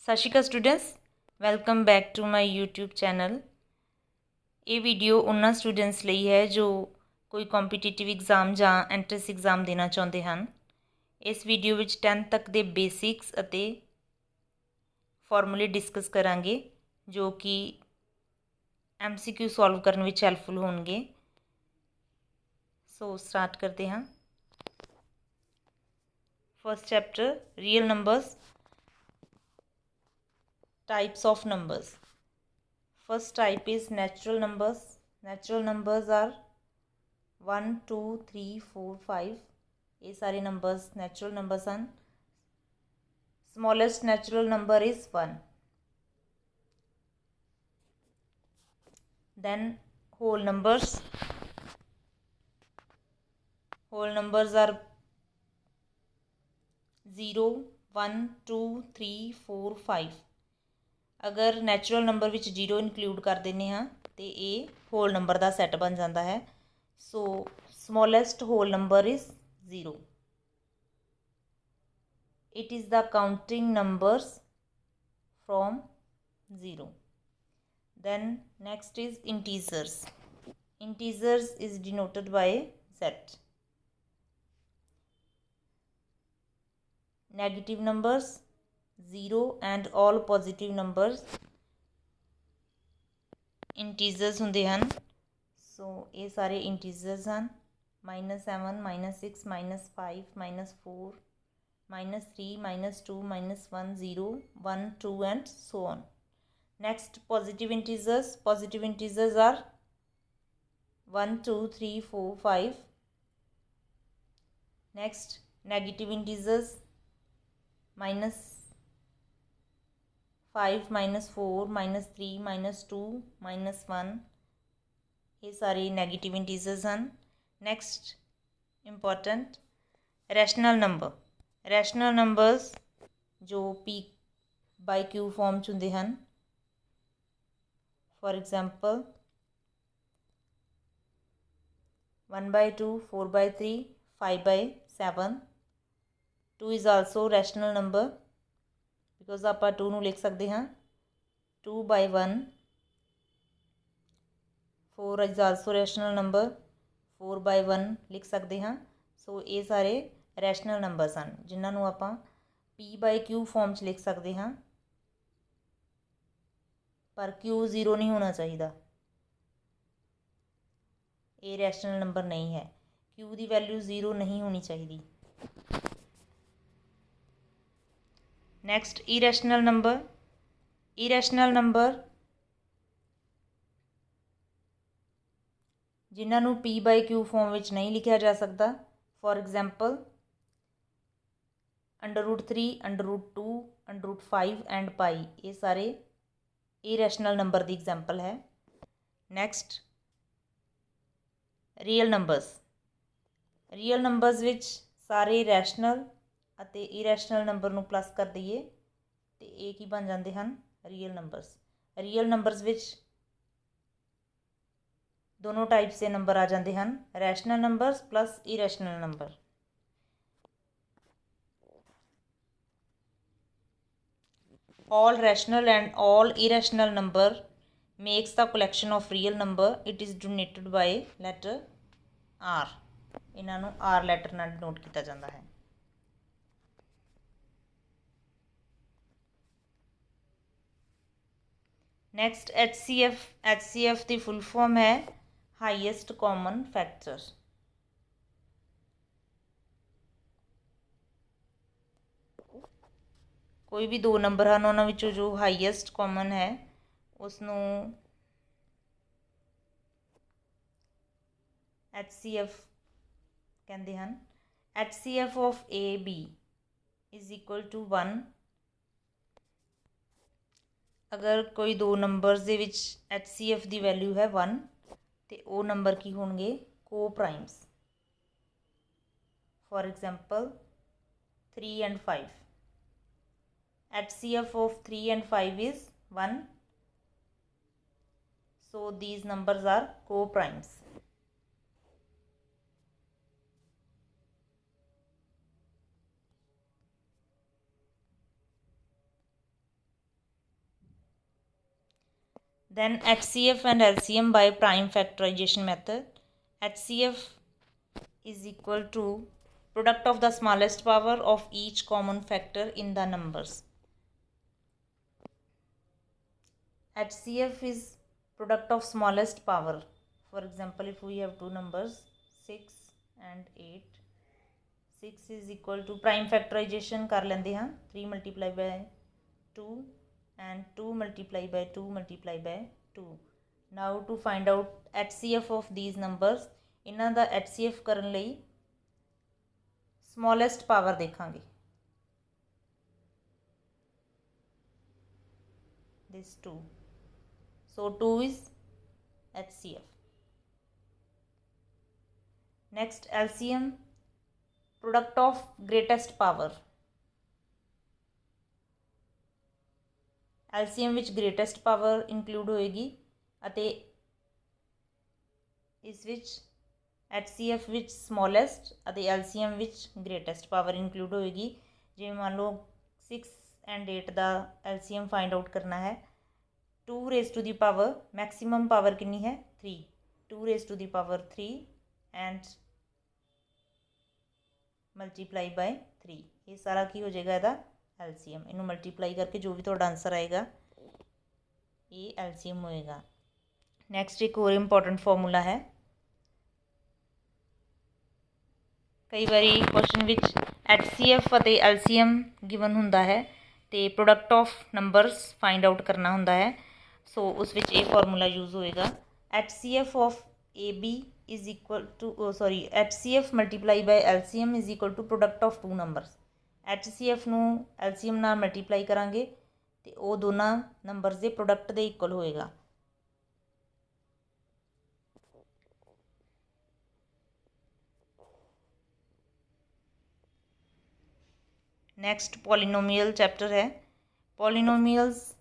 ਸਤਿ Sri Akal students, welcome back to my YouTube channel. ਇਹ video ਉਹਨਾਂ ਸਟੂਡੈਂਟਸ ਲਈ ਹੈ ਜੋ ਕੋਈ ਕੰਪੀਟੀਟਿਵ ਐਗਜ਼ਾਮ ਜਾਂ ਐਂਟਰੈਂਸ ਐਗਜ਼ਾਮ ਦੇਣਾ ਚਾਹੁੰਦੇ ਹਨ। ਇਸ ਵੀਡੀਓ ਵਿੱਚ 10th ਤੱਕ ਦੇ ਬੇਸਿਕਸ ਅਤੇ ਫਾਰਮੂਲੇ ਡਿਸਕਸ ਕਰਾਂਗੇ ਜੋ ਕਿ MCQ ਸੋਲਵ ਕਰਨ ਵਿੱਚ ਹੈਲਪਫੁਲ ਹੋਣਗੇ। ਸੋ ਸਟਾਰਟ ਕਰਦੇ ਹਾਂ। First chapter real numbers, types of numbers. First type is natural numbers. Natural numbers are 1 2 3 4 5. ये सारे numbers natural numbers हैं. Smallest natural number is 1. Then whole numbers. Whole numbers are 0 1 2 3 4 5. ਅਗਰ natural number ਵਿੱਚ 0 include ਕਰ ਦਿੰਦੇ ਹਾਂ ਤੇ ਇਹ ਹੋਲ ਨੰਬਰ ਦਾ ਸੈੱਟ ਬਣ ਜਾਂਦਾ ਹੈ। So smallest whole number is 0. It is the counting numbers from 0. Then next is integers. Integers is denoted by Z. Negative numbers 0 and all positive numbers integers ਹੁੰਦੇ ਹਨ। ਸੋ ਇਹ ਸਾਰੇ integers ਹਨ। -7 -6 -5 -4 -3 -2 -1 0 1 2 and so on. Next, positive integers. Positive integers are 1 2 3 4 5. Next, negative integers -5 -4 -3 -2 -1. ये सारे negative integers हैं। Next important rational number. Rational numbers जो P/Q form च हुंदे हैं। For example 1/2 4/3 5/7. 2 is also rational number because आप 2 ਨੂੰ ਲਿਖ ਸਕਦੇ ਹਾਂ 2/1. 4 इज़ आल्सो रैशनल नंबर 4/1 ਲਿਖ ਸਕਦੇ ਹਾਂ। ਸੋ ਇਹ ਸਾਰੇ ਰੈਸ਼ਨਲ ਨੰਬਰਸ ਹਨ ਜਿਨ੍ਹਾਂ ਨੂੰ ਆਪਾਂ P/Q ਫਾਰਮ 'ਚ ਲਿਖ ਸਕਦੇ ਹਾਂ, ਪਰ Q 0 ਨਹੀਂ ਹੋਣਾ ਚਾਹੀਦਾ। ਇਹ ਰੈਸ਼ਨਲ ਨੰਬਰ ਨਹੀਂ ਹੈ। Q ਦੀ ਵੈਲਿਊ 0 ਨਹੀਂ ਹੋਣੀ ਚਾਹੀਦੀ। Next irrational number. Irrational number ਜਿਨ੍ਹਾਂ ਨੂੰ P/Q ਫਾਰਮ ਵਿੱਚ ਨਹੀਂ ਲਿਖਿਆ ਜਾ ਸਕਦਾ। For example √3 √2 √5 and pi. ਇਹ ਸਾਰੇ ਇਰੈਸ਼ਨਲ ਨੰਬਰ ਦੀ ਐਗਜ਼ਾਮਪਲ ਹੈ। Next real numbers. Real numbers ਵਿੱਚ ਸਾਰੇ ਰੈਸ਼ਨਲ ਅਤੇ ਇਰੈਸ਼ਨਲ ਨੰਬਰ ਨੂੰ ਪਲੱਸ ਕਰ ਦਈਏ ਤੇ ਇਹ ਕੀ ਬਣ ਜਾਂਦੇ ਹਨ? Real numbers. ਰੀਅਲ ਨੰਬਰਸ ਵਿੱਚ ਦੋਨੋਂ ਟਾਈਪਸ ਦੇ ਨੰਬਰ ਆ ਜਾਂਦੇ ਹਨ, rational numbers plus irrational number. all rational and all irrational number makes the collection of real number. It is denoted by letter R. ਇਹਨਾਂ ਨੂੰ R ਲੈਟਰ ਨਾਲ denote ਕੀਤਾ ਜਾਂਦਾ ਹੈ। Next HCF. HCF ਦੀ ਫੁੱਲ ਫਾਰਮ ਹੈ highest common factor. ਕੋਈ ਵੀ ਦੋ number ਹਨ ਉਹਨਾਂ ਵਿੱਚੋਂ ਜੋ ਹਾਈਐਸਟ ਕਾਮਨ ਹੈ ਉਸ ਨੂੰ HCF ਕਹਿੰਦੇ ਹਨ। HCF of AB is equal to 1. ਅਗਰ ਕੋਈ ਦੋ ਨੰਬਰਸ ਦੇ ਵਿੱਚ HCF ਦੀ ਵੈਲਿਊ ਹੈ 1 ਤੇ ਉਹ ਨੰਬਰ ਕੀ ਹੋਣਗੇ? Co primes. For example 3 and 5. HCF of 3 and 5 is 1. So these numbers are co-primes. Then HCF and LCM by prime factorization method. HCF is equal to product of the smallest power of each common factor in the numbers. HCF is product of smallest power. For example, if we have two numbers 6 and 8, 6 is equal to prime factorization कर लेंदे हाँ 3 multiply by 2 and 2 multiply by 2 multiply by 2. Now to find out HCF of these numbers, इन्हां दा HCF करन लई smallest power देखांगे. This 2. So 2 is HCF. Next, LCM, product of greatest power. LCM ਵਿੱਚ greatest power include ਹੋਏਗੀ ਅਤੇ ਇਸ ਵਿੱਚ HCF ਵਿੱਚ smallest ਅਤੇ LCM ਵਿੱਚ greatest power include ਹੋਏਗੀ. ਜਿਵੇਂ ਮੰਨ ਲਓ 6 and 8 the LCM find out ਕਰਨਾ ਹੈ. 2 raised to the power maximum power ਕਿੰਨੀ ਹੈ 3. 2 raised to the power 3 and multiply ਬਾਈ 3. ਇਹ ਸਾਰਾ ਕੀ ਹੋ ਜਾਏਗਾ ਇਹਦਾ LCM. ਇਹਨੂੰ ਮਲਟੀਪਲਾਈ ਕਰਕੇ ਜੋ ਵੀ ਤੁਹਾਡਾ ਆਨਸਰ ਆਏਗਾ ਇਹ LCM ਹੋਏਗਾ. ਨੈਕਸਟ ਇੱਕ ਹੋਰ ਇੰਪੋਰਟੈਂਟ ਫਾਰਮੂਲਾ ਹੈ. ਕਈ ਵਾਰੀ ਕੁਐਸਚਨ ਵਿੱਚ HCF ਅਤੇ LCM ਗਿਵਨ ਹੁੰਦਾ ਹੈ ਅਤੇ product of numbers find out ਕਰਨਾ ਹੁੰਦਾ ਹੈ. ਸੋ ਉਸ ਵਿੱਚ ਇਹ ਫਾਰਮੂਲਾ ਯੂਜ਼ ਹੋਏਗਾ. HCF of AB is equal to HCF multiply by LCM is equal to product of two numbers. HCF ਨੂੰ LCM ਨਾਲ ਮਲਟੀਪਲਾਈ ਕਰਾਂਗੇ ਤੇ ਉਹ ਦੋਨਾਂ ਨੰਬਰਸ ਦੇ ਪ੍ਰੋਡਕਟ ਦੇ ਇਕੁਅਲ ਹੋਏਗਾ. ਨੈਕਸਟ ਪੋਲੀਨੋਮੀਅਲ ਚੈਪਟਰ ਹੈ. ਪੋਲੀਨੋਮੀਅਲਸ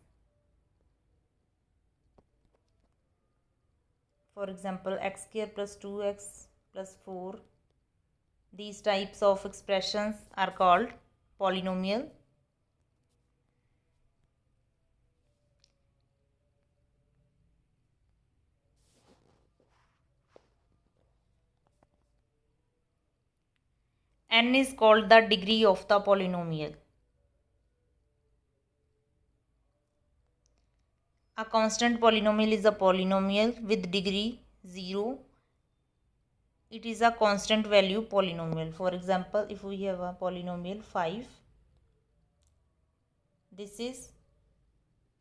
for example x square plus 2x plus 4. These types of expressions are called polynomial. N is called the degree of the polynomial. A constant polynomial is a polynomial with degree 0. It is a constant value polynomial. For example, if we have a polynomial 5, this is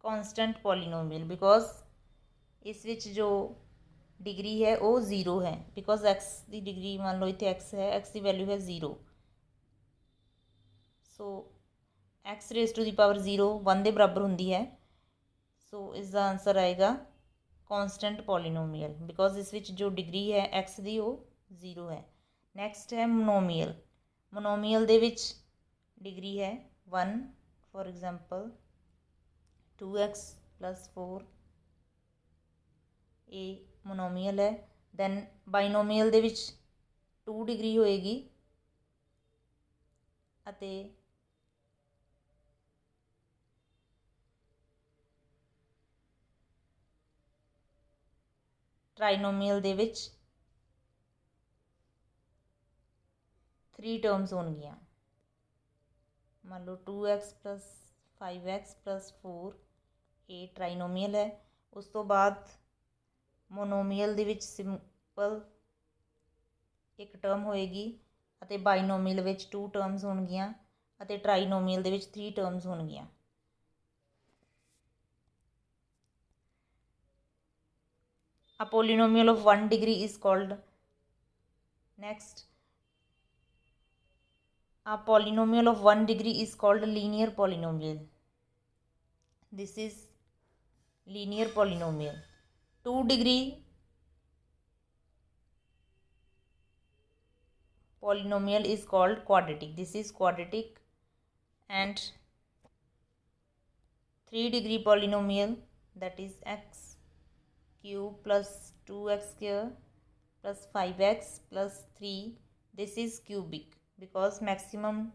constant polynomial because इस विच जो degree है वो 0 है. Because x की degree मान लो इतने x है, x की वैल्यू है 0. So x raise to the power 0 1 के बराबर होंगी है. सो इसका आंसर आएगा कॉन्स्टेंट पॉलीनोमीयल बिकॉज इस विच जो डिग्री है एक्स की वो 0 है. नैक्सट है मोनोमीयल. मोनोमीयल दे विच डिग्री है 1. फॉर एग्जाम्पल 2x plus 4 ये मोनोमीयल है. दैन बाइनोमीयल दे विच 2 डिग्री होएगी अते ट्राइनोमीयल दे विच 3 टर्म्स होणगियां. मान लो 2x plus 5x plus 4 ये ट्राइनोमीयल है. उस तो बाद मोनोमीयल दे विच सिंपल एक टर्म होएगी अते बाइनोमीयल विच 2 टर्म्स होणगियां अते ट्राइनोमीयल दे विच 3 terms होणगियां. A polynomial of 1 degree is called next. A polynomial of 1 degree is called a linear polynomial. This is linear polynomial. 2 degree polynomial is called quadratic. This is quadratic. And 3 degree polynomial, that is x cube plus 2x square plus 5x plus 3. This is cubic because maximum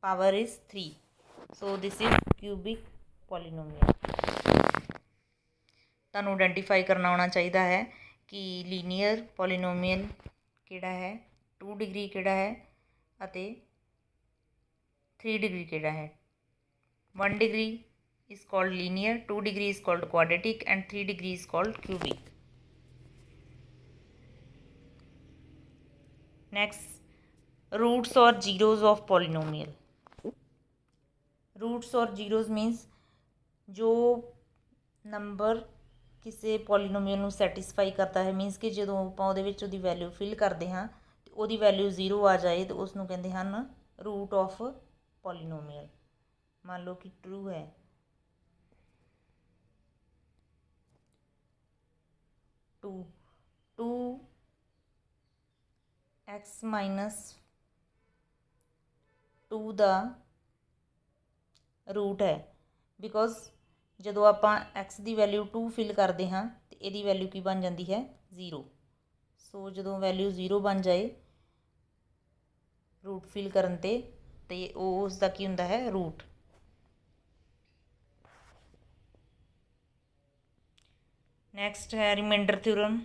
power is 3. So this is cubic polynomial. ਤੁਹਾਨੂੰ identify ਕਰਨਾ ਆਉਣਾ ਚਾਹੀਦਾ ਹੈ ਕਿ linear polynomial ਕਿਹੜਾ ਹੈ, 2 degree ਕਿਹੜਾ ਹੈ ਅਤੇ 3 ਡਿਗਰੀ ਕਿਹੜਾ ਹੈ। 1 degree is called linear, 2 degree is called quadratic and 3 degree is called cubic. Next, roots or zeros of polynomial. Roots or zeros means जो ਨੰਬਰ ਕਿਸੇ ਪੋਲੀਨੋਮੀਅਲ ਨੂੰ ਸੈਟਿਸਫਾਈ ਕਰਦਾ ਹੈ, ਮੀਨਸ ਕਿ ਜਦੋਂ ਆਪਾਂ ਉਹਦੇ ਵਿੱਚ ਉਹਦੀ ਵੈਲਿਊ ਫਿਲ ਕਰਦੇ ਹਾਂ ਤੇ ਉਹਦੀ ਵੈਲਿਊ 0 ਆ ਜਾਏ ਤਾਂ ਉਸ ਨੂੰ ਕਹਿੰਦੇ ਹਨ ਰੂਟ ਆਫ ਪੋਲੀਨੋਮੀਅਲ। ਮੰਨ ਲਓ ਕਿ ਟਰੂ ਹੈ 2x - 2 ਦਾ ਰੂਟ ਹੈ, ਬਿਕੋਜ਼ ਜਦੋਂ ਆਪਾਂ x ਦੀ ਵੈਲਿਊ 2 ਫਿਲ ਕਰਦੇ ਹਾਂ ਤੇ ਇਹਦੀ ਵੈਲਿਊ ਕੀ ਬਣ ਜਾਂਦੀ ਹੈ 0। ਸੋ ਜਦੋਂ ਵੈਲਿਊ 0 ਬਣ ਜਾਏ ਰੂਟ ਫਿਲ ਕਰਨ ਤੇ ਉਹ ਉਸ ਦਾ ਕੀ ਹੁੰਦਾ ਹੈ ਰੂਟ। ਨੈਕਸਟ ਹੈ ਰਿਮਾਈਂਡਰ ਥਿਊਰਮ।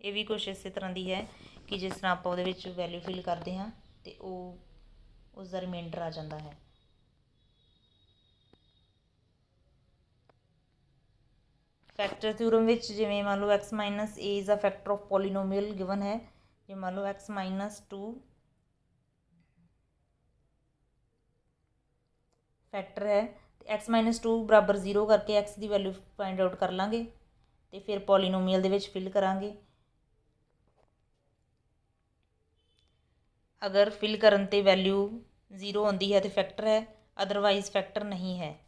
ਇਹ ਵੀ ਕੁਛ ਇਸੇ ਤਰ੍ਹਾਂ ਦੀ ਹੈ ਕਿ ਜਿਸ ਤਰ੍ਹਾਂ ਆਪਾਂ ਉਹਦੇ ਵਿੱਚ ਵੈਲਿਊ ਫਿਲ ਕਰਦੇ ਹਾਂ ਤੇ ਉਹ ਉਸ ਦਾ ਰਿਮਾਈਂਡਰ ਆ ਜਾਂਦਾ ਹੈ। ਫੈਕਟਰ ਥਿਊਰਮ ਵਿੱਚ ਜਿਵੇਂ ਮੰਨ ਲਓ x - a is a factor of polynomial given ਹੈ। ਜੇ ਮੰਨ ਲਓ x - 2 ਫੈਕਟਰ ਹੈ ਤੇ x - 2 ਬਰਾਬਰ 0 ਕਰਕੇ x ਦੀ ਵੈਲਿਊ ਫਾਈਂਡ ਆਊਟ ਕਰ ਲਾਂਗੇ ਤੇ ਫਿਰ ਪੋਲੀਨੋਮੀਅਲ ਦੇ ਵਿੱਚ ਫਿਲ ਕਰਾਂਗੇ। ਅਗਰ ਫਿਲ ਕਰਨ ਤੇ ਵੈਲਿਊ 0 ਆਉਂਦੀ ਹੈ ਤੇ ਫੈਕਟਰ ਹੈ, ਅਦਰਵਾਈਜ਼ ਫੈਕਟਰ ਨਹੀਂ ਹੈ।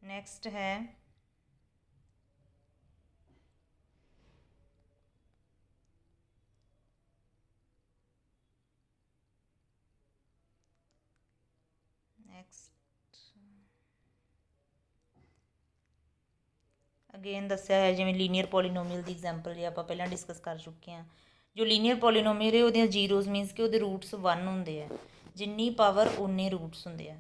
ਨੈਕਸਟ ਹੈ ਅਗੇਨ ਦੱਸਿਆ ਹੈ ਜਿਵੇਂ ਲੀਨੀਅਰ ਪੋਲੀਨੋਮੀਅਲ ਦੀ ਐਗਜ਼ਾਮਪਲ ਜੇ ਆਪਾਂ ਪਹਿਲਾਂ ਡਿਸਕਸ ਕਰ ਚੁੱਕੇ ਹਾਂ। ਜੋ ਲੀਨੀਅਰ ਪੋਲੀਨੋਮੀਅਲ ਹੈ ਉਹਦੀਆਂ ਜ਼ੀਰੋਜ਼ ਮੀਨਸ ਕਿ ਉਹਦੇ ਰੂਟਸ 1 ਹੁੰਦੇ ਆ, ਜਿੰਨੀ ਪਾਵਰ ਉਨੇ ਰੂਟਸ ਹੁੰਦੇ ਆ।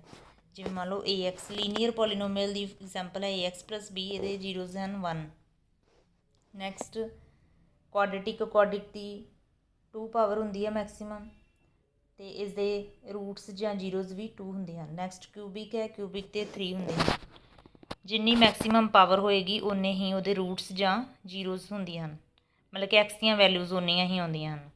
ਜਿਵੇਂ ਮੰਨ ਲਓ ax ਲੀਨੀਅਰ ਪੋਲੀਨੋਮੀਅਲ ਦੀ ਐਗਜ਼ਾਮਪਲ ਹੈ ax + b, ਇਹਦੇ ਜ਼ੀਰੋਜ਼ ਹਨ 1। ਨੈਕਸਟ ਕੁਆਡਰੇਟਿਕ ਦੀ 2 ਪਾਵਰ ਹੁੰਦੀ ਹੈ ਮੈਕਸੀਮਮ ਅਤੇ ਇਸ ਦੇ ਰੂਟਸ ਜਾਂ ਜ਼ੀਰੋਜ਼ ਵੀ 2 ਹੁੰਦੇ ਹਨ। ਨੈਕਸਟ ਕਿਊਬਿਕ ਹੈ, ਕਿਊਬਿਕ 'ਤੇ 3 ਹੁੰਦੇ ਹਨ। ਜਿੰਨੀ ਮੈਕਸੀਮਮ ਪਾਵਰ ਹੋਏਗੀ ਉਨੇ ਹੀ ਉਹਦੇ ਰੂਟਸ ਜਾਂ ਜ਼ੀਰੋਜ਼ ਹੁੰਦੀਆਂ ਹਨ, ਮਤਲਬ ਕਿ ਐਕਸ ਦੀਆਂ ਵੈਲਿਊਜ਼ ਉਨੀਆਂ ਹੀ ਆਉਂਦੀਆਂ ਹਨ।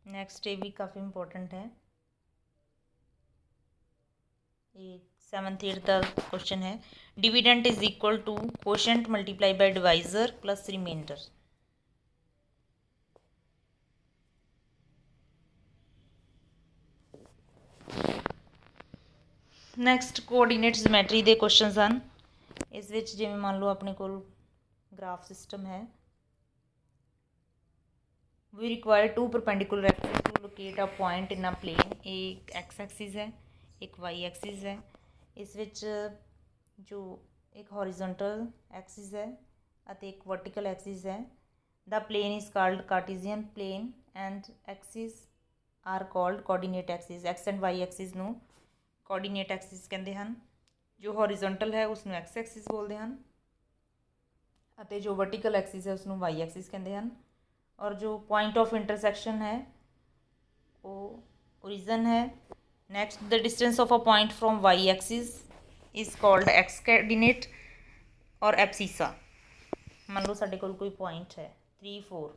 ਨੈਕਸਟ ਇਹ ਵੀ ਕਾਫੀ ਇੰਪੋਰਟੈਂਟ ਹੈ, ਇਹ 7th 8th ਦਾ ਕੁਐਸਚਨ ਹੈ। Dividend is equal to quotient multiply by divisor plus remainder. Next coordinate geometry ਦੇ ਕੁਐਸਚਨਸ ਹਨ। ਇਸ ਵਿੱਚ ਜਿਵੇਂ ਮੰਨ ਲਓ ਆਪਣੇ ਕੋਲ ਗ੍ਰਾਫ ਸਿਸਟਮ ਹੈ। We require 2 perpendicular axes to locate a point in a plane। एक x एक्सिस है, एक y एक्सिस है। इस ਵਿੱਚ ਜੋ ਇੱਕ हॉरिजॉन्टल एक्सिस है ਅਤੇ ਇੱਕ वर्टिकल एक्सिस है। The plane is called Cartesian plane and axes are called coordinate axis। x and y axis ਨੂੰ coordinate axis ਕਹਿੰਦੇ ਹਨ। ਜੋ हॉरिजॉन्टल ਹੈ ਉਸ ਨੂੰ x axis ਬੋਲਦੇ ਹਨ ਅਤੇ ਜੋ वर्टिकल axis ਹੈ ਉਸ ਨੂੰ y axis ਕਹਿੰਦੇ ਹਨ। और जो पॉइंट ऑफ इंटरसेक्शन है वो ओरिजन है। Next the distance of a point from y axis is called x coordinate और एब्सीसा। मान लो साडे कोल कोई पॉइंट है 3 4,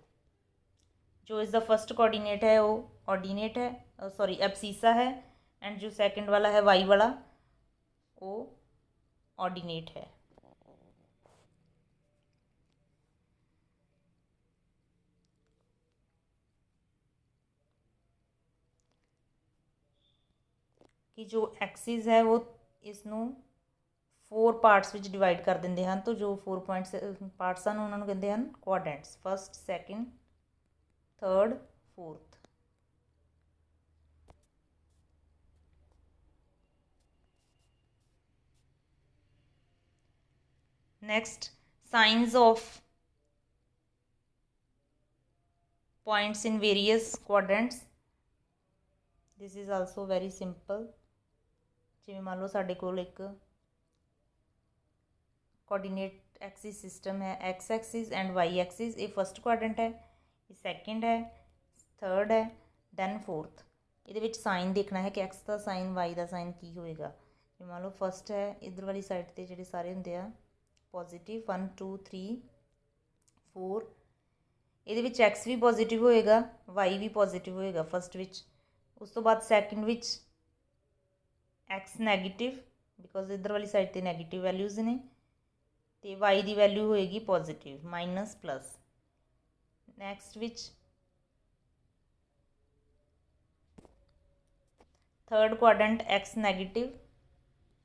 जो इसका फर्स्ट कोऑर्डिनेट है वो ऑर्डिनेट है, सॉरी एब्सीसा है, एंड जो सेकंड वाला है वाई वाला वो ऑर्डिनेट है। ਕਿ ਜੋ ਐਕਸਿਸ ਹੈ ਉਹ ਇਸ ਨੂੰ 4 ਪਾਰਟਸ ਵਿੱਚ ਡਿਵਾਈਡ ਕਰ ਦਿੰਦੇ ਹਨ। ਤਾਂ ਜੋ 4 ਪਾਰਟਸ ਹਨ ਉਹਨਾਂ ਨੂੰ ਕਹਿੰਦੇ ਹਨ quadrants, first, second, third, fourth. Next signs of points in various quadrants. This is also very simple. ਜਿਵੇਂ ਮੰਨ ਲਓ ਸਾਡੇ ਕੋਲ ਇੱਕ ਕੋਆਰਡੀਨੇਟ ਐਕਸਿਸ ਸਿਸਟਮ ਹੈ, x axis and y axis. ये फस्ट क्वाड्रेंट है, ये सैकेंड है, थर्ड है, दैन फोर्थ। ये साइन देखना है कि x का साइन y का साइन की होएगा। जिवें मान लो फस्ट है, इधर वाली साइड ते जिहड़े सारे हुंदे आ पॉजिटिव 1 2 3 4। ये x भी पॉजिटिव होएगा, y भी पॉजिटिव होएगा फस्ट विच। उस तो बाद second which x negative, because इधर वाली साइड ते नैगेटिव वैल्यूज़ ने, तो y की वैल्यू होएगी positive minus plus. Next which third quadrant x negative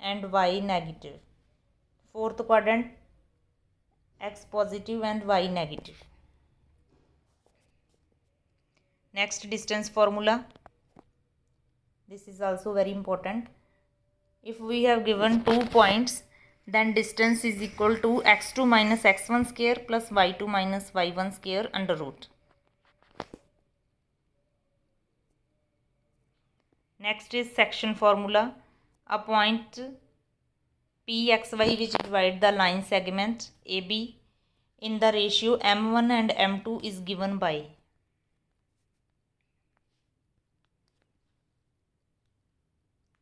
and y negative. Fourth quadrant x positive and y negative. Next distance formula, this is also very important. If we have given 2 points, then distance is equal to x2 minus x1 square plus y2 minus y1 square under root. Next is section formula. A point pxy which divide the line segment AB in the ratio m1 and m2 is given by।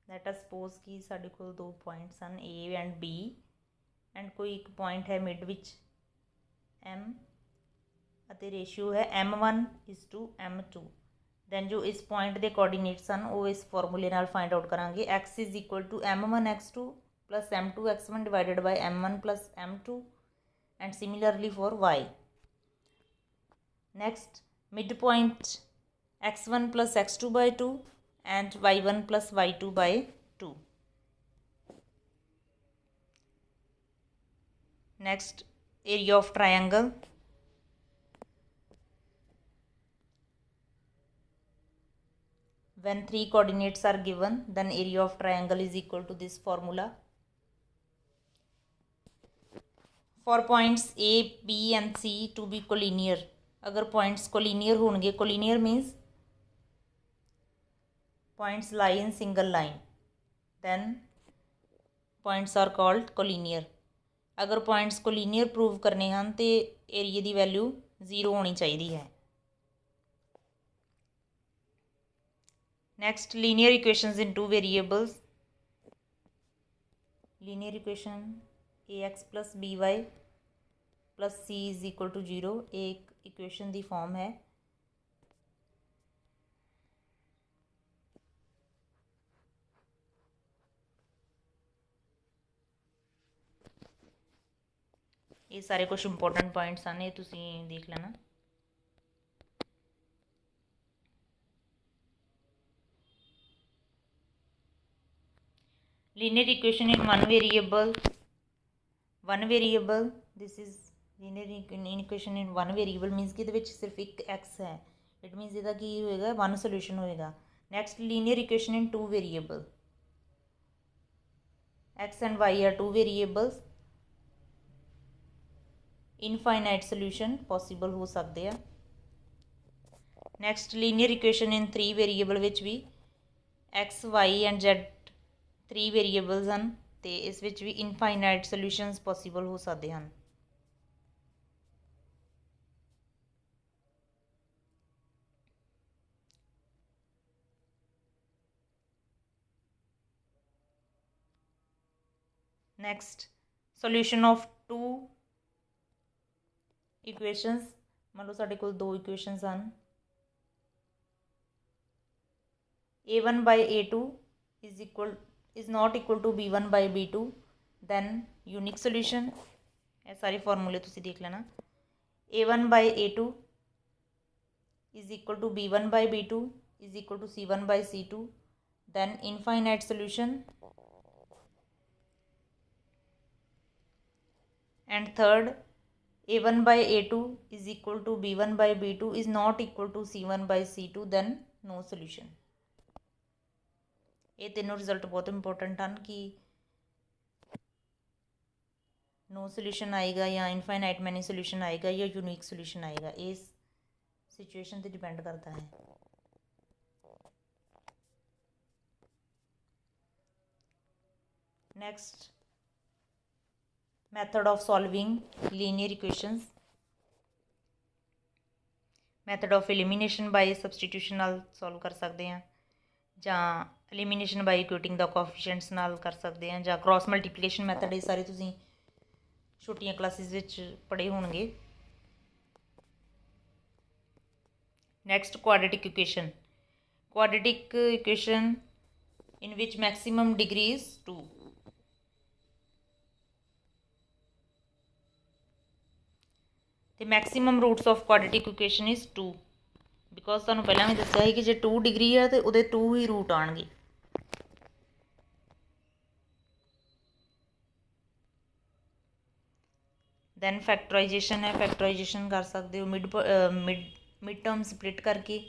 let us suppose कि साढ़े कोल 2 points हैं A and B and कोई एक point है mid विच M ਅਤੇ ratio है m1 is to m2। Then जो इस पॉइंट के कोऑर्डिनेट्स हैं वो इस फॉर्मूले नाल फाइंड आउट करांगे। x is equal to m1 x2 plus m2 x1 divided by m1 plus m2 and similarly for y। Next mid point x1 plus x2 by 2 and y1 plus y2 by 2. Next, area of triangle. When 3 coordinates are given, then area of triangle is equal to this formula. For points A, B and C to be collinear, अगर points collinear होंगे, collinear means points lie in single line, then points are called collinear। अगर points collinear prove करने हैं तो एरिए की value 0 होनी चाहिए है। Next linear equations in 2 variables. Linear equation ax plus by plus c is equal to 0 एक इक्वेशन की फॉर्म है। ये सारे कुछ इंपॉर्टेंट पॉइंट्स हैं, ये तुसी देख लेना। Linear equation in one variable, this is linear equation in one variable मीनस कि ये सिर्फ एक x है, इट मीनस इसका की होएगा वन सोल्यूशन होएगा। Next linear equation in 2 variable, x and y are 2 variables, infinite solution possible हो सकते हैं। Next linear equation in 3 variable which भी x y and z 3 variables हैं तो इस विच भी इनफाइनाइट सोल्यूशनस पॉसीबल हो सकते हैं। नैक्सट सोल्यूशन ऑफ 2 इक्वेशंस, मान लो साढ़े कोल 2 इक्वेशंस हैं, a1 by a2 is not equal to b1 by b2, then unique solution. ये सारे फॉर्मूले तुसी देख लेना। a1 by a2 is equal to b1 by b2 is equal to c1 by c2, then infinite solution। and third a1 by a2 is equal to b1 by b2 is not equal to c1 by c2, then no solution। ये तीनों result बहुत important हैं कि no solution आएगा या infinite many solution आएगा या unique solution आएगा। ये सिचुएशन ते डिपेंड करता है। Next method of solving linear equations. Method of elimination by substitution नाल सॉल्व कर सकते हैं, ਜਾਂ elimination by equating the coefficients नाल कर सकते हैं, ਜਾਂ क्रॉस मल्टीप्लिकेशन मैथड। ये सारे तुसीं छोटियां क्लासिस विच पढ़े होणगे। Next quadratic equation. Quadratic equation in which maximum degree is 2। तो maximum roots of quadratic equation is 2, because तुहानूं पहलां भी दस्सिया है कि जे 2 डिग्री है तो उहदे 2 ही रूट आउणगे। दैन फैक्टराइजेशन है, फैक्टराइजेशन कर सकते हो मिड टर्म स्प्लिट करके,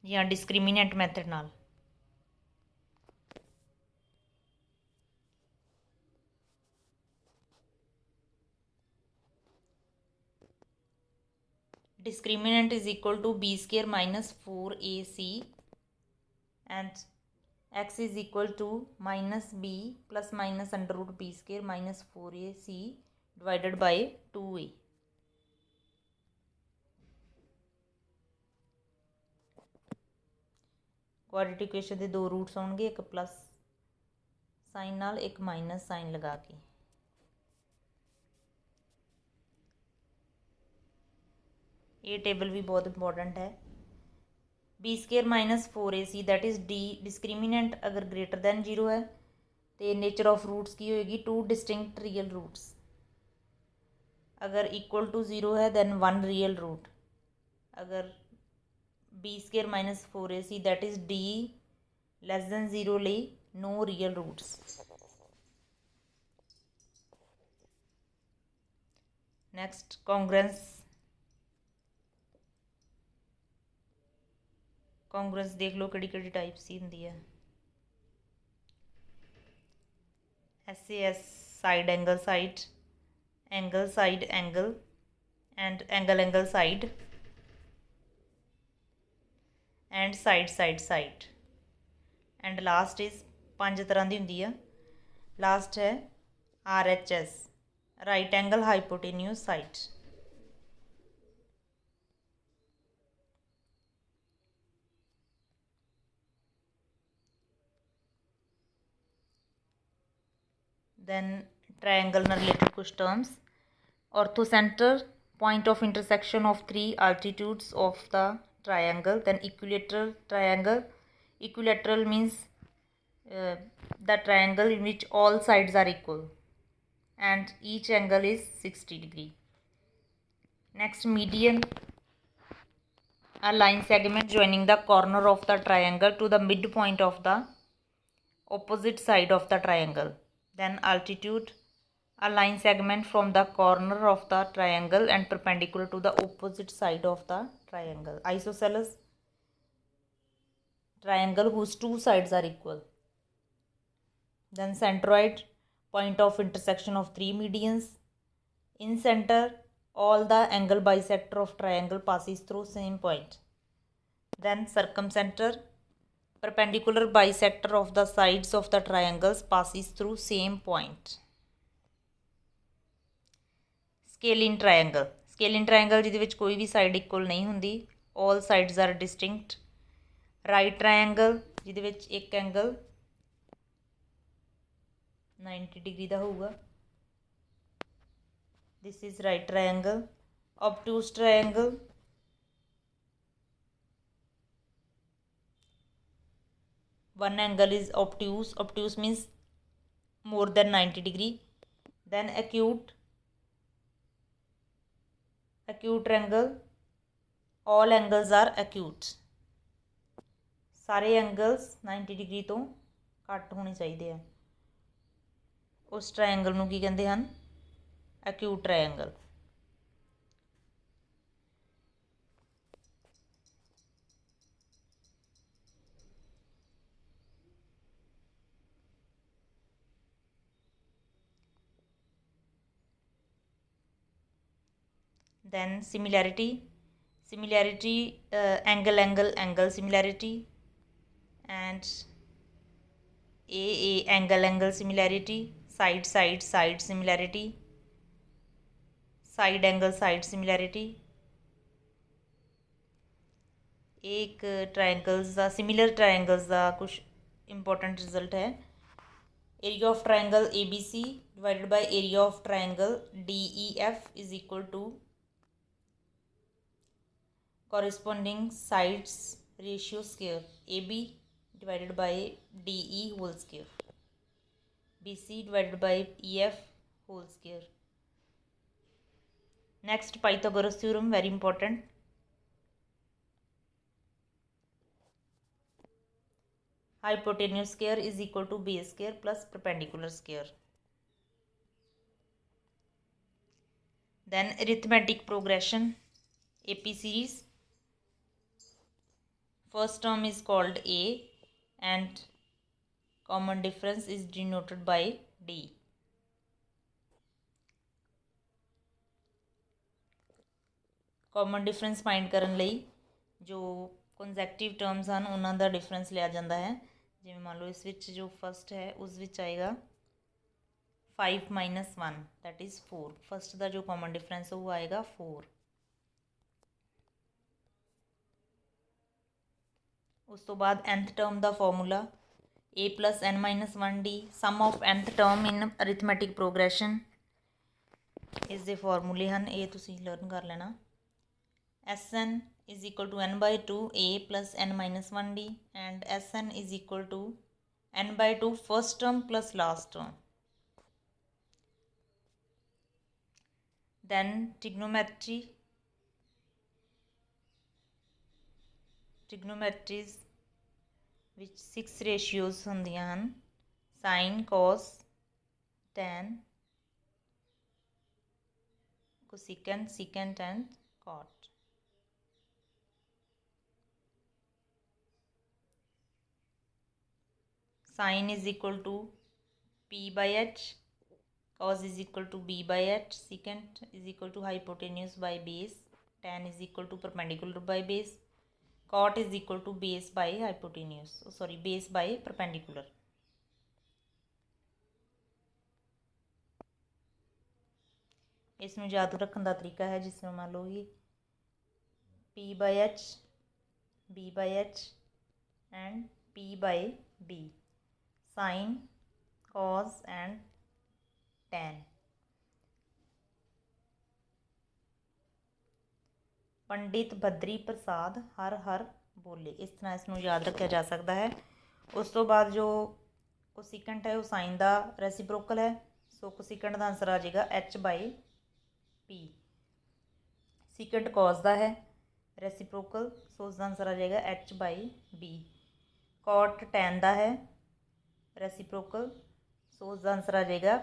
या डिस्क्रिमिनेंट मैथड नाल। Discriminant is equal to b square minus 4ac and x is equal to minus b plus minus under root b square minus 4ac divided by 2a. Quadratic equation के 2 roots आउणगे, एक plus sign नाल, एक minus sign लगा के। ये table भी बहुत important है। B square minus 4ac that is D discriminant अगर ग्रेटर दैन 0 है तो नेचर ऑफ रूट्स की होएगी 2 डिस्टिंक्ट रियल रूट्स। अगर इक्वल टू 0 है दैन 1 रियल रूट। अगर b square minus 4ac that is D less than 0 ਲਈ no real roots. Next congruence. Congruence देख लो किहड़ी टाइप्स की हुंदी है। SAS side angle side, angle side angle and angle angle side and side side side and last is 5 तरह की हुंदी है। लास्ट है RHS right angle hypotenuse side. then triangle ਨਾਲ related कुछ terms। orthocenter point of intersection of 3 altitudes of the triangle। then equilateral triangle, equilateral means the triangle in which all sides are equal and each angle is 60 degree। next median, a line segment joining the corner of the triangle to the midpoint of the opposite side of the triangle। then altitude, a line segment from the corner of the triangle and perpendicular to the opposite side of the triangle। isosceles, triangle whose 2 sides are equal। then centroid, point of intersection of 3 medians। in center, all the angle bisector of triangle passes through same point। then circumcenter, perpendicular bisector of the sides of the triangles passes through same point। Scalene triangle, scalene triangle जिहदे विच कोई भी side equal नहीं हुंदी, all sides are distinct. Right triangle जिहदे विच एक angle 90 degree का होगा, this is right triangle. Obtuse triangle, one angle is obtuse, obtuse means more than 90 degree। then acute, acute triangle, all angles are acute, सारे angles 90 degree तो घट होने चाहिए हैं। उस ट्रायंगल नूं की कहते हैं, acute triangle. then similarity angle similarity, and a angle similarity, side similarity, side similarity। एक ट्रायंगल्स का सिमिलर ट्रायंगल्स का कुछ इंपॉर्टेंट रिजल्ट है। Area of triangle A B C divided by area of triangle D E F is equal to corresponding sides ratio square AB divided by DE whole square, BC divided by EF whole square। Next, Pythagoras theorem, very important। Hypotenuse square is equal to base square plus perpendicular square। Then arithmetic progression AP series, first term is called A and common difference is denoted by D। Common difference find करने ਲਈ जो ਕੰਜ਼ੈਕਟਿਵ terms ਹਨ ਉਹਨਾਂ ਦਾ difference ਲਿਆ ਜਾਂਦਾ ਹੈ। ਜਿਵੇਂ ਮੰਨ ਲਓ ਇਸ ਵਿੱਚ ਜੋ ਫਸਟ ਹੈ ਉਸ ਵਿੱਚ ਆਏਗਾ 5 - 1 ਦੈਟ ਇਜ਼ 4। ਫਸਟ ਦਾ ਜੋ ਕਾਮਨ ਡਿਫਰੈਂਸ ਉਹ ਆਏਗਾ 4। ਉਸ ਤੋਂ ਬਾਅਦ nth ਟਰਮ ਦਾ formula a + n - 1d sum of nth term in arithmetic progression. ਇਸ ਦੇ ਫਾਰਮੂਲੇ ਹਨ, ਇਹ ਤੁਸੀਂ ਲਰਨ ਕਰ ਲੈਣਾ। Sn is equal to n by 2 a plus n minus 1d and Sn is equal to n by 2 first term plus last term। Then trigonometries which 6 ratios ਹੁੰਦੀਆਂ ਹਨ, sin, cos, tan, cosecant, secant and cot। Sin is equal to P by H, cos is equal to B by H, secant is equal to hypotenuse by base, tan is equal to perpendicular by base, cot is equal to base by hypotenuse, base by perpendicular। ਇਸ ਨੂੰ ਯਾਦ ਰੱਖਣ ਦਾ ਤਰੀਕਾ ਹੈ, ਜਿਸ ਤਰ੍ਹਾਂ ਮੰਨ ਲਓ ਕਿ P by H, B by H and P by B, sin, cos and tan। ਪੰਡਿਤ ਬਦਰੀ ਪ੍ਰਸਾਦ ਹਰ ਹਰ ਬੋਲੇ, ਇਸ ਤਰ੍ਹਾਂ ਇਸ ਨੂੰ ਯਾਦ ਰੱਖਿਆ ਜਾ ਸਕਦਾ ਹੈ। ਉਸ ਤੋਂ ਬਾਅਦ ਜੋ ਕੋਸਿਕੈਂਟ ਹੈ ਉਹ ਸਾਈਨ ਦਾ ਰੈਸੀਪ੍ਰੋਕਲ ਹੈ, ਸੋ ਕੋਸਿਕੈਂਟ ਦਾ ਆਂਸਰ ਆ ਜਾਏਗਾ H/P। ਸਿਕੈਂਟ ਕੌਸ ਦਾ ਹੈ ਰੈਸੀਪ੍ਰੋਕਲ, ਸੋ ਉਸ ਦਾ ਆਂਸਰ ਆ ਜਾਏਗਾ H/B। ਕੌਟ ਟੈਨ ਦਾ ਹੈ ਰੈਸੀਪ੍ਰੋਕਲ, ਸੋ ਉਸ ਦਾ ਆਂਸਰ ਆ ਜਾਏਗਾ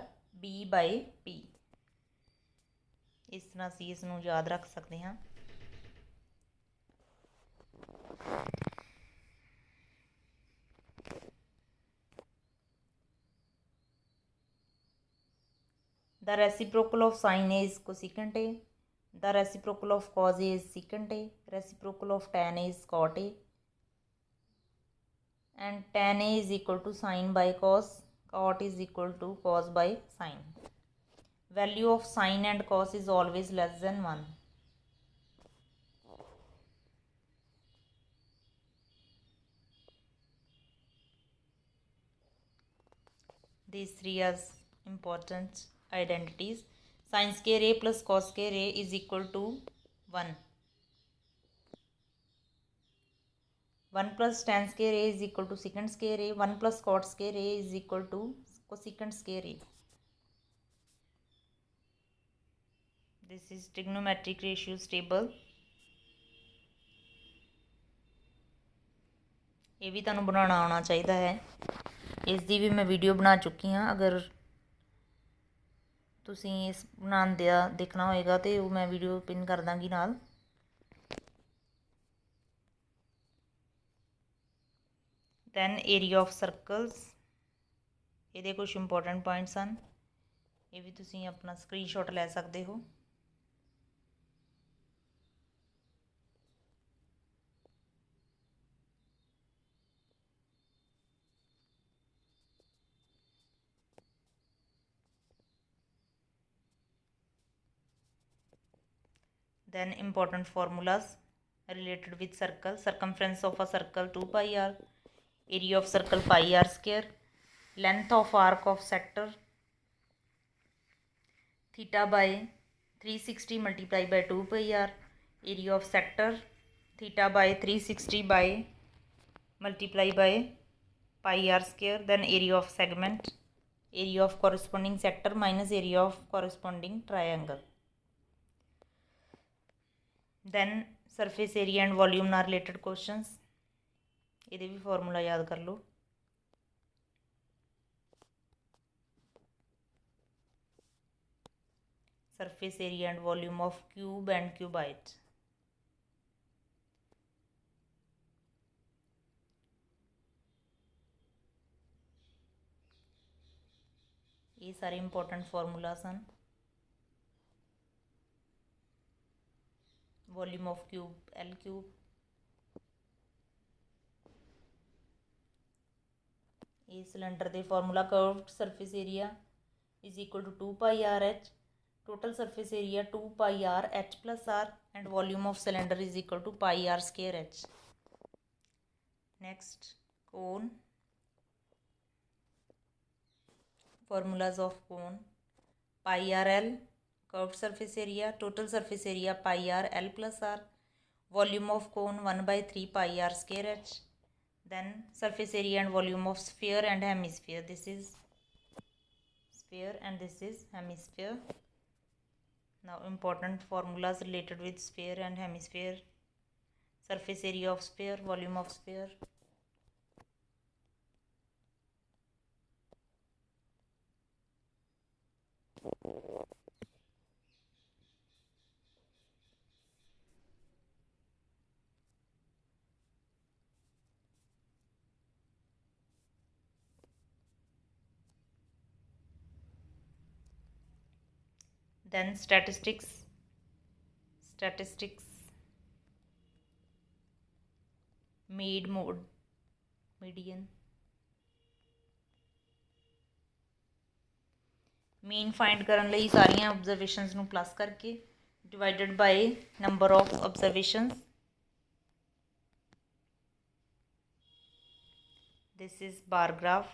B/P। ਇਸ ਤਰ੍ਹਾਂ ਅਸੀਂ ਇਸ ਨੂੰ ਯਾਦ ਰੱਖ ਸਕਦੇ ਹਾਂ। The reciprocal of sin A is cosecant A, the reciprocal of cos A is secant A, reciprocal of tan A is cot A, and tan A is equal to sin by cos, cot is equal to cos by sin। Value of sin and cos is always less than 1। These three are important identities। sin square A plus cos square A is equal to 1। 1 plus tan square A is equal to secant square A। 1 plus cot square A is equal to cosecant square A। This is trigonometric ratios table। ਇਹ ਵੀ ਤੁਹਾਨੂੰ ਬਣਾਉਣਾ ਆਉਣਾ ਚਾਹੀਦਾ ਹੈ। ਇਸ ਦੀ ਵੀ ਮੈਂ video ਬਣਾ ਚੁੱਕੀ ਹਾਂ, ਅਗਰ ਤੁਸੀਂ ਇਸ ਬਣਾਉਣ ਦਾ ਦੇਖਣਾ ਹੋਏਗਾ ਤਾਂ ਉਹ ਮੈਂ ਵੀਡੀਓ ਪਿਨ ਕਰ ਦਾਂਗੀ ਨਾਲ। ਦੈਨ ਏਰੀਆ ਆਫ ਸਰਕਲਸ, ਇਹਦੇ ਕੁਝ ਇੰਪੋਰਟੈਂਟ ਪੁਆਇੰਟਸ ਹਨ, ਇਹ ਵੀ ਤੁਸੀਂ ਆਪਣਾ ਸਕਰੀਨਸ਼ਾਟ ਲੈ ਸਕਦੇ ਹੋ। Then important formulas related with circle. Circumference of a circle 2 pi r, area of circle pi r square, length of arc of sector theta by 360 multiplied by 2 pi r, area of sector theta by 360 by multiply by pi r square. Then area of segment, area of corresponding sector minus area of corresponding triangle. Then surface area and volume ਨਾਲ related questions, ਇਹਦੇ ਵੀ formula याद कर लो. Surface area and volume of cube and cuboid. ये सारे important formulas हैं. Volume of cube L cube, ये cylinder they formula curved surface area is equal to 2 pi r h, total surface area 2 pi r h plus r, and volume of cylinder is equal to pi r square h. Next, cone. Formulas of cone: pi r l, curved surface area, total surface area pi r l plus r, volume of cone 1 by 3 pi r square h. Then surface area and volume of sphere and hemisphere. This is sphere and this is hemisphere. Now important formulas related with sphere and hemisphere: surface area of sphere, volume of sphere. Then statistics. Mid mode, median. Mean find ਕਰਨ ਲਈ ਸਾਰੀਆਂ observations ਨੂੰ plus ਕਰਕੇ divided by number of observations. This is bar graph.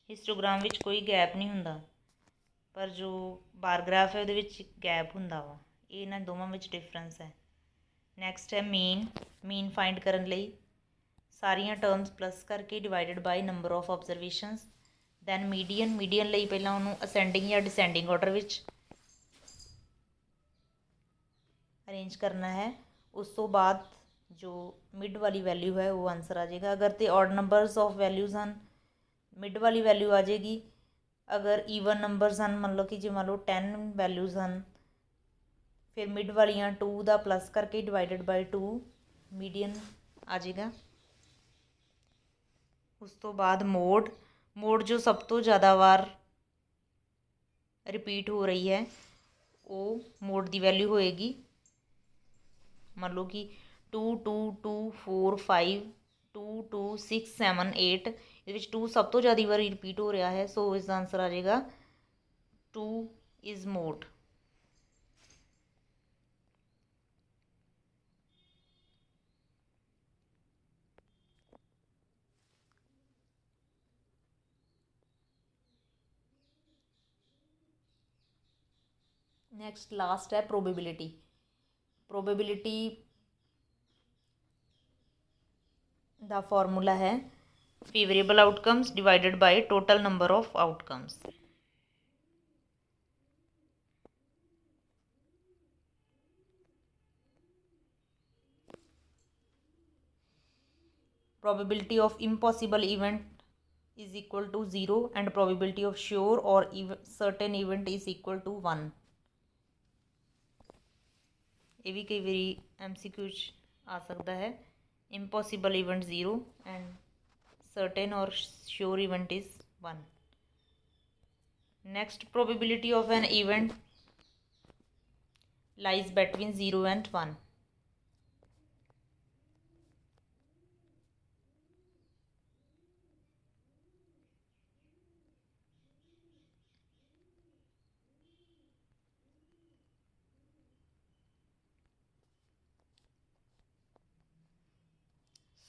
Histogram ਵਿੱਚ ਕੋਈ gap ਨਹੀਂ ਹੁੰਦਾ, ਪਰ ਜੋ ਬਾਰ ਗ੍ਰਾਫ ਹੈ ਉਹਦੇ ਵਿੱਚ ਗੈਪ ਹੁੰਦਾ ਵਾ. ਇਹ ਇਹਨਾਂ ਦੋਵਾਂ ਵਿੱਚ ਡਿਫਰੈਂਸ ਹੈ. ਨੈਕਸਟ ਹੈ ਮੀਨ ਫਾਈਂਡ ਕਰਨ ਲਈ ਸਾਰੀਆਂ ਟਰਮਸ ਪਲੱਸ ਕਰਕੇ divided by number of observations. Then median ਲਈ ਪਹਿਲਾਂ ਉਹਨੂੰ ਅਸੈਂਡਿੰਗ ਜਾਂ ਡਿਸੈਂਡਿੰਗ ਆਰਡਰ ਵਿੱਚ ਅਰੇਂਜ ਕਰਨਾ ਹੈ. ਉਸ ਤੋਂ ਬਾਅਦ ਜੋ ਮਿਡ ਵਾਲੀ ਵੈਲਿਊ ਹੈ ਉਹ ਆਨਸਰ ਆ ਜਾਏਗਾ. ਅਗਰ ਤੇ ਔਡ ਨੰਬਰਸ ਆਫ ਵੈਲਿਊਜ਼ ਹਨ, ਮਿਡ ਵਾਲੀ ਵੈਲਿਊ ਆ ਜਾਏਗੀ. ਅਗਰ ਈਵਨ ਨੰਬਰਸ ਹਨ, ਮੰਨ ਲਓ ਕਿ ਜੇ ਮੰਨ ਲਓ 10 ਵੈਲਿਊਜ਼ ਹਨ, ਫਿਰ ਮਿਡ ਵਾਲੀਆਂ 2 ਦਾ ਪਲੱਸ ਕਰਕੇ ਡਿਵਾਈਡਡ ਬਾਈ 2 ਮੀਡੀਅਨ ਆ ਜਾਏਗਾ. ਉਸ ਤੋਂ ਬਾਅਦ ਮੋਡ ਜੋ ਸਭ ਤੋਂ ਜ਼ਿਆਦਾ ਵਾਰ ਰਿਪੀਟ ਹੋ ਰਹੀ ਹੈ ਉਹ ਮੋਡ ਦੀ ਵੈਲਿਊ ਹੋਏਗੀ. ਮੰਨ ਲਓ ਕਿ 2 2 2 4 5 2 2 6 7 8, ਇਹਦੇ ਵਿੱਚ 2 ਸਭ ਤੋਂ ਜ਼ਿਆਦਾ ਵਾਰੀ ਰਿਪੀਟ ਹੋ ਰਿਹਾ ਹੈ, ਸੋ ਇਸ ਦਾ ਆਨਸਰ ਆ ਜਾਏਗਾ 2 ਇਜ਼ ਮੋਡ. ਨੈਕਸਟ ਲਾਸਟ ਹੈ ਪ੍ਰੋਬੇਬਿਲਿਟੀ ਦਾ ਫਾਰਮੂਲਾ ਹੈ favourable outcomes divided by total number of outcomes. probability of impossible event is equal to 0 and probability of sure or certain event is equal to 1. ਇਹ ਵੀ ਕਈ ਵਾਰੀ MCQ 'ਚ ਆ ਸਕਦਾ ਹੈ. impossible event 0 and certain or sure event is 1. Next, probability of an event lies between 0 and 1.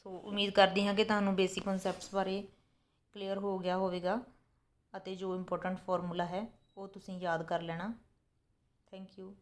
ਸੋ ਉਮੀਦ ਕਰਦੀ ਹਾਂ ਕਿ ਤੁਹਾਨੂੰ ਬੇਸਿਕ ਕਨਸੈਪਟਸ ਬਾਰੇ ਕਲੀਅਰ ਹੋ ਗਿਆ ਹੋਵੇਗਾ ਅਤੇ ਜੋ ਇੰਪੋਰਟੈਂਟ ਫਾਰਮੂਲਾ ਹੈ ਉਹ ਤੁਸੀਂ ਯਾਦ ਕਰ ਲੈਣਾ। Thank you.